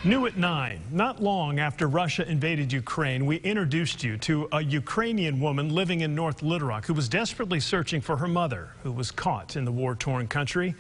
New at 9, not long after Russia invaded Ukraine, we introduced you to a Ukrainian woman living in North Little Rock who was desperately searching for her mother, who was caught in the war-torn country.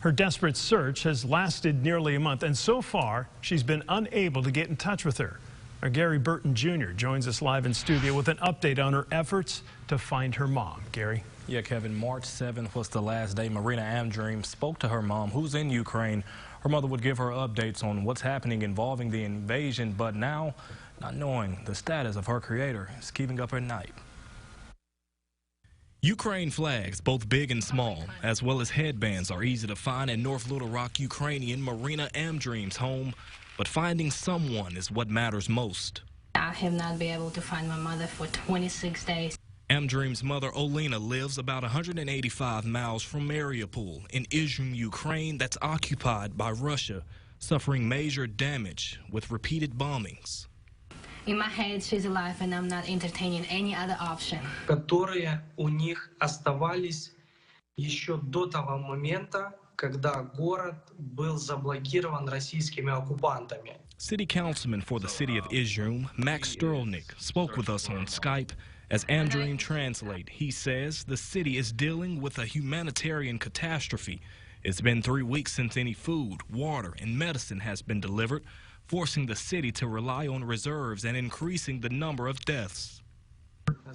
Her desperate search has lasted nearly a month, and so far, she's been unable to get in touch with her. Our Gary Burton Jr. joins us live in studio with an update on her efforts to find her mom. Gary? Yeah, Kevin, March 7th was the last day Marina Amdream spoke to her mom, who's in Ukraine. Her mother would give her updates on what's happening involving the invasion, but now, not knowing the status of her creator is keeping up her night. Ukraine flags, both big and small, as well as headbands, are easy to find in North Little Rock Ukrainian Marina Amdream's home, but finding someone is what matters most. I have not been able to find my mother for 26 days. Amdream's mother, Olena, lives about 185 miles from Mariupol in Izhum, Ukraine, that's occupied by Russia, suffering major damage with repeated bombings. In my head, she's alive, and I'm not entertaining any other option. Которые у них оставались еще до того момента, когда город был заблокирован российскими оккупантами. City Councilman for the city of Izhum, Max Sterlnick, spoke with us on Skype. As Amdream translate, he says the city is dealing with a humanitarian catastrophe. It's been 3 weeks since any food, water, and medicine has been delivered, forcing the city to rely on reserves and increasing the number of deaths.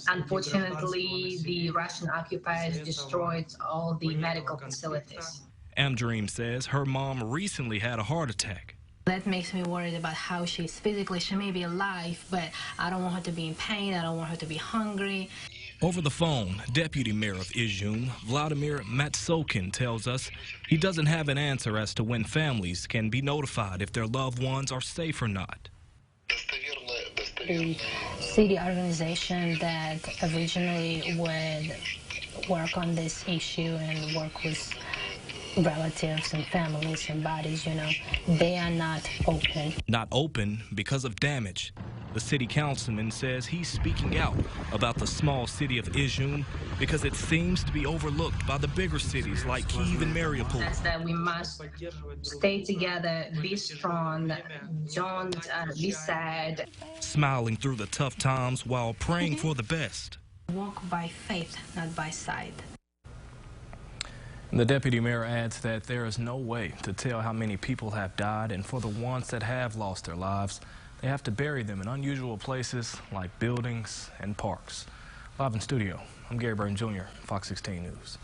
Unfortunately, the Russian occupiers destroyed all the medical facilities. Amdream says her mom recently had a heart attack. That makes me worried about how she's physically. She may be alive, but I don't want her to be in pain. I don't want her to be hungry. Over the phone, Deputy Mayor of Izhum, Vladimir Matsokin, tells us he doesn't have an answer as to when families can be notified if their loved ones are safe or not. The city organization that originally would work on this issue and work with relatives and families and bodies, they are not open. Not open because of damage. The city councilman says he's speaking out about the small city of Izhum because it seems to be overlooked by the bigger cities like Kyiv and Mariupol. That's that we must stay together, be strong, don't be sad. Smiling through the tough times while praying for the best. Walk by faith, not by sight. The deputy mayor adds that there is no way to tell how many people have died, and for the ones that have lost their lives, they have to bury them in unusual places like buildings and parks. Live in studio, I'm Gary Burton Jr., Fox 16 News.